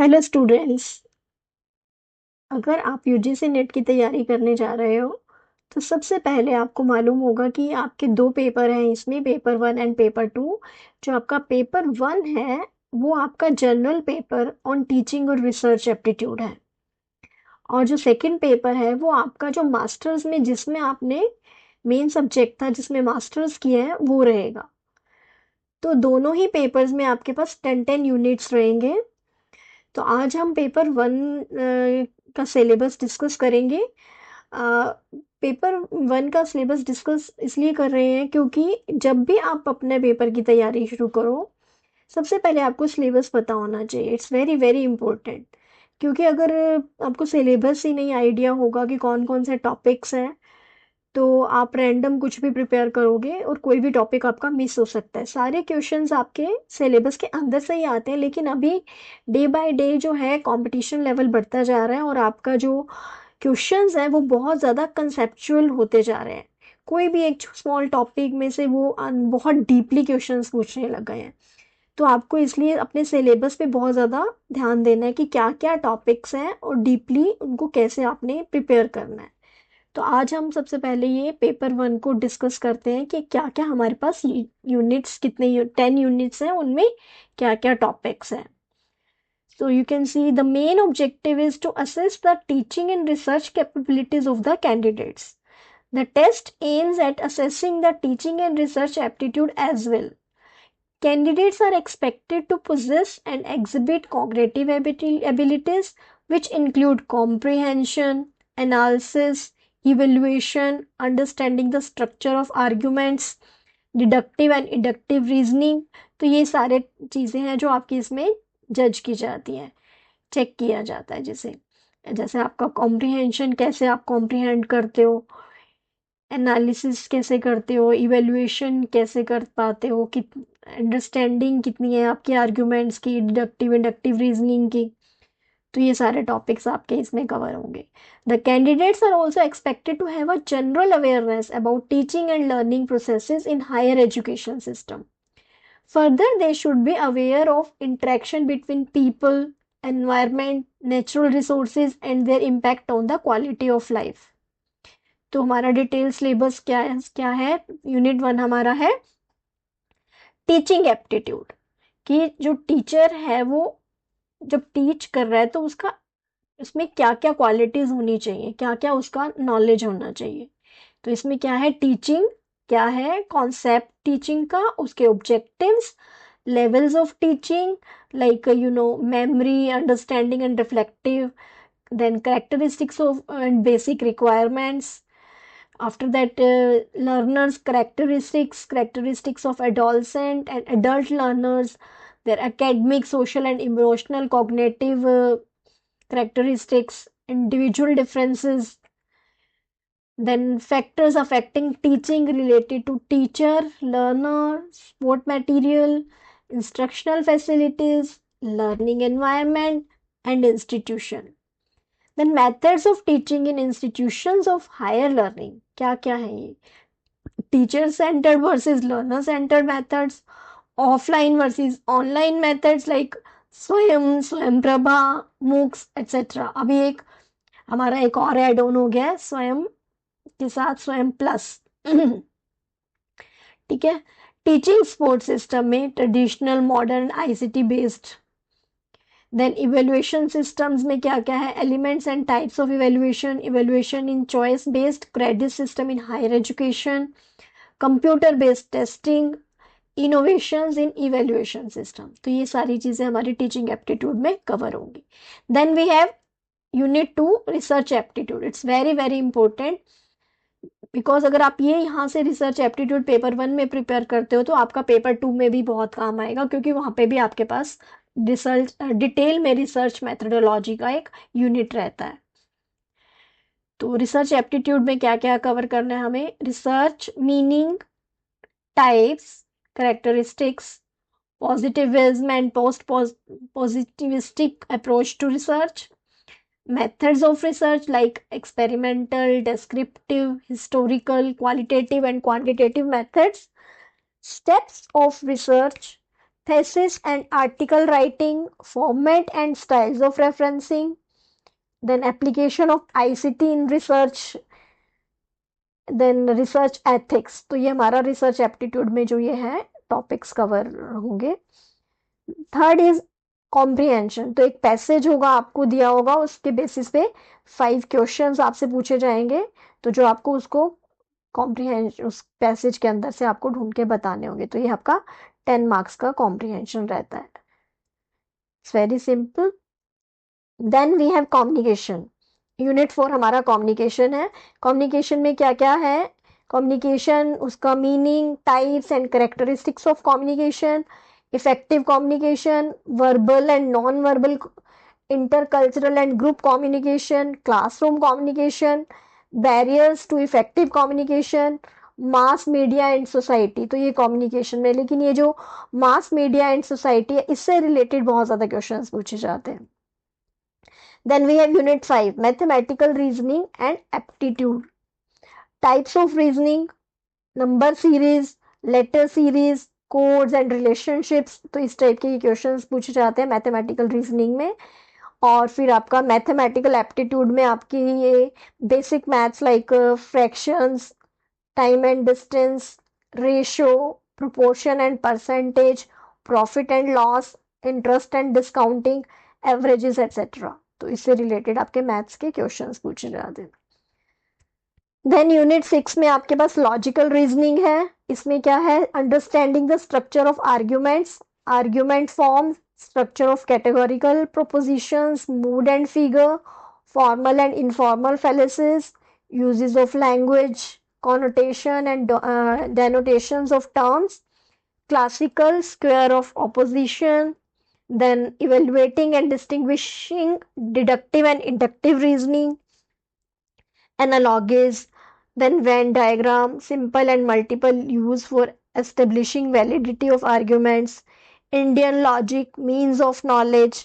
Hello students. अगर आप UGC net की तैयारी करने जा रहे हो तो सबसे पहले आपको मालूम होगा कि आपके दो पेपर हैं, इसमें paper one and paper two. जो आपका पेपर वन है वो आपका जनरल पेपर ऑन टीचिंग और रिसर्च एप्टीट्यूड है, और जो सेकंड पेपर है वो आपका जो मास्टर्स में जिसमें आपने मेन सब्जेक्ट था जिसमें मास्टर्स किया है वो रहेगा। तो दोनों ही पेपर्स में आपके पास 10-10 यूनिट्स रहेंगे। तो आज हम पेपर वन का सिलेबस डिस्कस करेंगे। पेपर वन का सिलेबस डिस्कस इसलिए कर रहे हैं क्योंकि जब भी आप अपने पेपर की तैयारी शुरू करो, सबसे पहले आपको सिलेबस पता होना चाहिए। इट्स वेरी वेरी इंपॉर्टेंट, क्योंकि अगर आपको सिलेबस ही नहीं आइडिया होगा कि कौन कौन से टॉपिक्स हैं, तो आप रैंडम कुछ भी प्रिपेयर करोगे और कोई भी टॉपिक आपका मिस हो सकता है। सारे क्वेश्चंस आपके सिलेबस के अंदर से ही आते हैं, लेकिन अभी डे बाय डे जो है कंपटीशन लेवल बढ़ता जा रहा है और आपका जो क्वेश्चंस हैं वो बहुत ज़्यादा कंसेप्चुअल होते जा रहे हैं। कोई भी एक स्मॉल टॉपिक में से वो बहुत डीपली क्वेश्चंस पूछने लग गए हैं। तो आपको इसलिए अपने सिलेबस पे बहुत ज़्यादा ध्यान देना है कि क्या क्या टॉपिक्स हैं और डीपली उनको कैसे आपने प्रिपेयर करना है। तो आज हम सबसे पहले ये पेपर वन को डिस्कस करते हैं कि क्या क्या हमारे पास यूनिट्स, कितने 10 यूनिट्स हैं, उनमें क्या क्या टॉपिक्स हैं। So you can see the main objective is to assess the teaching and research capabilities of the candidates. The test aims at assessing the teaching and research aptitude as well. Candidates are expected to possess and exhibit cognitive abilities which include comprehension, analysis, evaluation, understanding the structure of arguments, deductive and inductive reasoning. तो ये सारे चीज़ें हैं जो आपकी इसमें जज की जाती हैं, चेक किया जाता है। जैसे जैसे आपका कॉम्प्रिहेंशन, कैसे आप कॉम्प्रिहेंड करते हो, एनालिसिस कैसे करते हो, इवेल्युएशन कैसे कर पाते हो, कित अंडरस्टैंडिंग कितनी है आपकी आर्ग्यूमेंट्स की, डिडक्टिव इंडक्टिव रीजनिंग की। तो ये सारे टॉपिक्स आपके इसमें कवर होंगे। The candidates are also expected to have a general awareness about teaching and learning processes in higher education system. Further, they should be aware of interaction between people, environment, natural resources and their impact on the quality of life. तो हमारा detail syllabus क्या है? Unit one हमारा है teaching aptitude. कि जो teacher है वो जब टीच कर रहा है तो उसका उसमें क्या क्या क्वालिटीज होनी चाहिए, क्या क्या उसका नॉलेज होना चाहिए। तो इसमें क्या है, टीचिंग क्या है, कॉन्सेप्ट टीचिंग का, उसके objectives, levels of teaching like memory, understanding and reflective, then characteristics of and basic requirements. After that, learners characteristics of adolescent and adult learners, their academic, social and emotional cognitive characteristics, individual differences, then factors affecting teaching related to teacher, learner, support material, instructional facilities, learning environment, and institution. Then methods of teaching in institutions of higher learning. क्या क्या है ये? Teacher centered versus learner centered methods, offline versus online methods like स्वयं Prabha, MOOCs etc. अभी एक हमारा एक और ऐड ऑन हो गया है स्वयं के साथ स्वयं प्लस। ठीक है। टीचिंग सपोर्ट सिस्टम में traditional, modern, ICT based. Then evaluation systems में क्या क्या है, elements and types of evaluation, evaluation in choice based credit system in higher education, computer based testing, innovations in evaluation system. तो ये सारी चीजें हमारी टीचिंग एप्टीट्यूड में कवर होंगी। Then we have unit two research aptitude. It's very very important, because अगर आप ये यहाँ से रिसर्च एप्टीट्यूड पेपर वन में प्रिपेयर करते हो तो आपका पेपर टू में भी बहुत काम आएगा, क्योंकि वहाँ पे भी आपके पास रिसर्च डिटेल में रिसर्च मेथडोलॉजी का एक यूनिट रहता है। तो रिसर्च एप्टीट्यूड में क्या क्या कवर करना है हमें? Research meaning, types, characteristics, positivism and positivistic approach to research, methods of research like experimental, descriptive, historical, qualitative and quantitative methods, steps of research, thesis and article writing, format and styles of referencing, then application of ICT in research, then research ethics. तो ये हमारा research aptitude में जो ये है topics cover होंगे। Third is comprehension. तो एक पैसेज होगा, आपको दिया होगा, उसके बेसिस पे 5 क्वेश्चंस आपसे पूछे जाएंगे, तो जो आपको उसको कॉम्प्रिहेंशन उस पैसेज के अंदर से आपको ढूंढ के बताने होंगे। तो ये आपका 10 मार्क्स का कॉम्प्रिहेंशन रहता है। It's very simple. Then we have communication. Unit 4 हमारा कम्युनिकेशन है। कम्युनिकेशन में क्या क्या है? कम्युनिकेशन, उसका meaning, types and characteristics of communication, effective communication, verbal and non verbal, intercultural and group communication, classroom communication, barriers to effective communication, mass media and society. तो ये communication में, लेकिन ये जो मास मीडिया एंड सोसाइटी है, इससे related बहुत ज्यादा क्वेश्चंस पूछे जाते हैं। Then we have unit 5, mathematical reasoning and aptitude. Types of reasoning, number series, letter series, codes and relationships। तो इस टाइप के क्वेश्चंस पूछे जाते हैं मैथमेटिकल रीजनिंग में। और फिर आपका मैथमेटिकल एप्टीट्यूड में आपकी ये basic maths like fractions, time and distance, ratio, proportion and percentage, profit and loss, interest and discounting, averages etcetera. तो इससे रिलेटेड आपके मैथ्स के क्वेश्चंस पूछे जाते हैं। देन यूनिट 6 में आपके पास लॉजिकल रीजनिंग है। इसमें क्या है? Understanding the structure of arguments, argument form, structure of categorical propositions, mood and figure, formal and informal fallacies, uses of language, connotation and denotations of terms, classical square of opposition, then evaluating and distinguishing deductive and inductive reasoning, analogies, then Venn diagram, simple and multiple use for establishing validity of arguments, Indian logic, means of knowledge,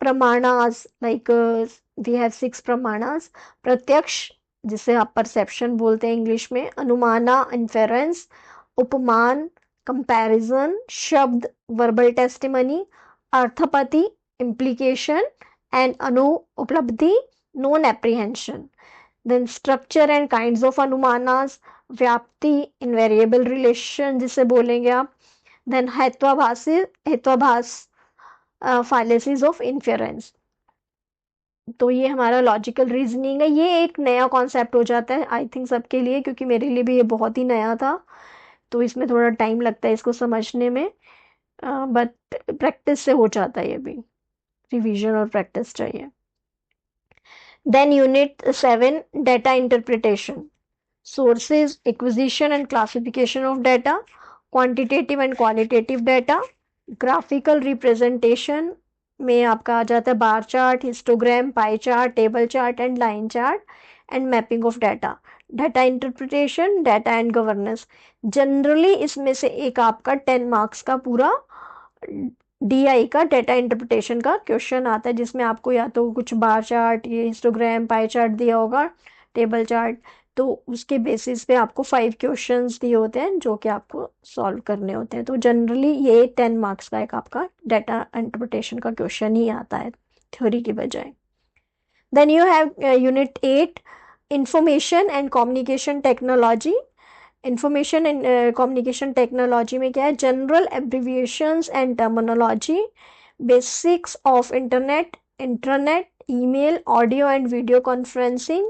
pramanas, like we have 6 pramanas, pratyaksh, जिसे आप perception बोलते हैं English में, अनुमाना inference, उपमान comparison, शब्द verbal testimony, अर्थपति implication and अनु उपलब्धि non apprehension. Then structure and kinds of अनुमानास, व्याप्ति इनवेरिएबल रिलेशन जिसे बोलेंगे आप, देन हेत्वाभास फालेसिस ऑफ इन्फेरेंस। तो ये हमारा लॉजिकल रीजनिंग है। ये एक नया कॉन्सेप्ट हो जाता है आई थिंक सबके लिए, क्योंकि मेरे लिए भी ये बहुत ही नया था, तो इसमें थोड़ा टाइम लगता है इसको समझने में, बट प्रैक्टिस से हो जाता है, ये भी रिवीजन और प्रैक्टिस चाहिए। Then unit 7, data interpretation, sources, acquisition and classification of data, quantitative and qualitative data, graphical representation में आपका आ जाता है bar chart, histogram, pie chart, table chart and line chart, and mapping of data, data interpretation, data and governance. Generally इसमें से एक आपका 10 marks का पूरा DI का डाटा इंटरप्रिटेशन का क्वेश्चन आता है, जिसमें आपको या तो कुछ बार चार्ट, ये हिस्टोग्राम, पाई चार्ट दिया होगा, टेबल चार्ट, तो उसके बेसिस पे आपको 5 क्वेश्चंस दिए होते हैं जो कि आपको सॉल्व करने होते हैं। तो जनरली ये 10 मार्क्स का एक आपका डाटा इंटरप्रिटेशन का क्वेश्चन ही आता है थ्योरी की बजाय। Then you have unit 8, information and communication technology. Information and communication technology में क्या है? General abbreviations and terminology, basics of internet, internet, email, audio and video conferencing,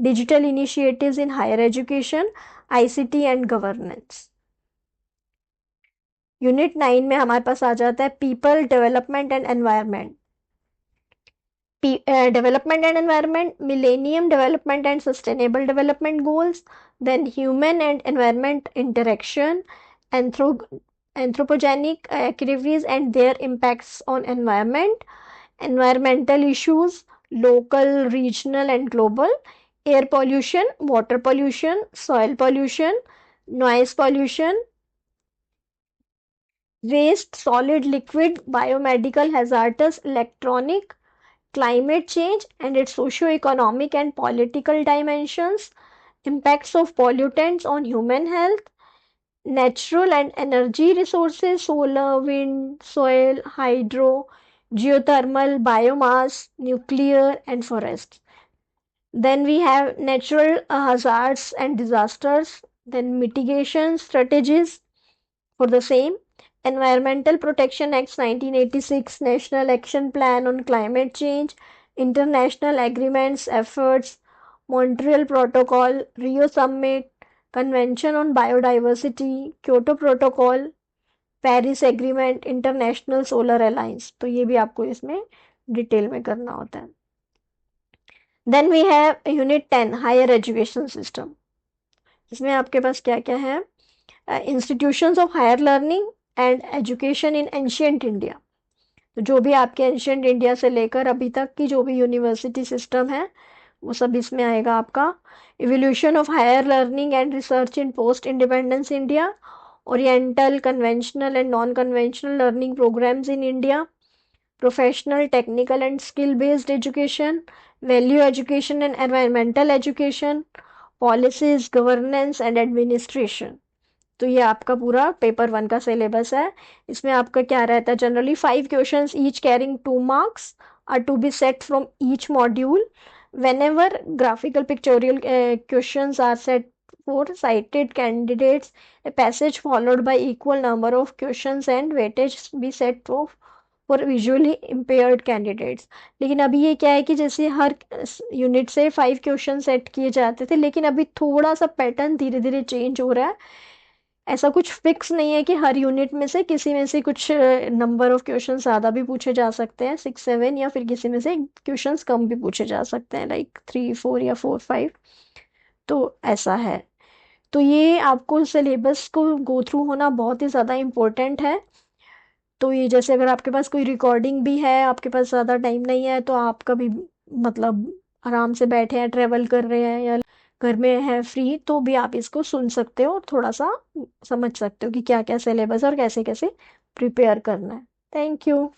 digital initiatives in higher education, ICT and governance। Unit 9 में हमारे पास आ जाता है people, development and environment. Development and environment, millennium development and sustainable development goals, then human and environment interaction, anthropogenic activities and their impacts on environment, environmental issues, local, regional and global, air pollution, water pollution, soil pollution, noise pollution, waste, solid, liquid, biomedical, hazardous, electronic, climate change and its socio-economic and political dimensions, impacts of pollutants on human health, natural and energy resources, solar, wind, soil, hydro, geothermal, biomass, nuclear, and forests. Then we have natural hazards and disasters, then mitigation strategies for the same. Environmental Protection Act 1986, National Action Plan on Climate Change, international agreements, efforts, Montreal Protocol, Rio Summit, Convention on Biodiversity, Kyoto Protocol, Paris agreement, international solar alliance, तो ये भी आपको इसमें detail में करना होता है. Then we have unit 10 higher education system. इसमें आपके पास क्या क्या है? Institutions of higher learning and education in ancient India. तो जो भी आपके एंशियंट इंडिया से लेकर अभी तक की जो भी यूनिवर्सिटी सिस्टम है वो सब इसमें आएगा आपका. Evolution of higher learning and research in post independence India, oriental conventional and non conventional learning programs in India, professional technical and skill based education, value education and environmental education, policies, governance and administration. तो ये आपका पूरा paper 1 का syllabus है. इसमें आपका क्या रहता है? Generally 5 questions each carrying 2 marks are to be set from each module. Whenever graphical pictorial questions are set for cited candidates, a passage followed by equal number of questions and weightage be set for visually impaired candidates. लेकिन अभी ये क्या है कि जैसे हर unit से 5 question set किए जाते थे, लेकिन अभी थोड़ा सा पैटर्न धीरे धीरे चेंज हो रहा है. ऐसा कुछ फिक्स नहीं है कि हर यूनिट में से किसी में से कुछ नंबर ऑफ क्वेश्चन ज़्यादा भी पूछे जा सकते हैं, 6 7, या फिर किसी में से क्वेश्चंस कम भी पूछे जा सकते हैं, लाइक 3 4 या 4 5. तो ऐसा है. तो ये आपको सिलेबस को गो थ्रू होना बहुत ही ज़्यादा इम्पोर्टेंट है. तो ये जैसे अगर आपके पास कोई रिकॉर्डिंग भी है, आपके पास ज़्यादा टाइम नहीं है, तो आप कभी मतलब आराम से बैठे हैं, ट्रेवल कर रहे हैं या घर में है फ्री, तो भी आप इसको सुन सकते हो और थोड़ा सा समझ सकते हो कि क्या क्या सिलेबस और कैसे कैसे प्रिपेयर करना है. Thank you.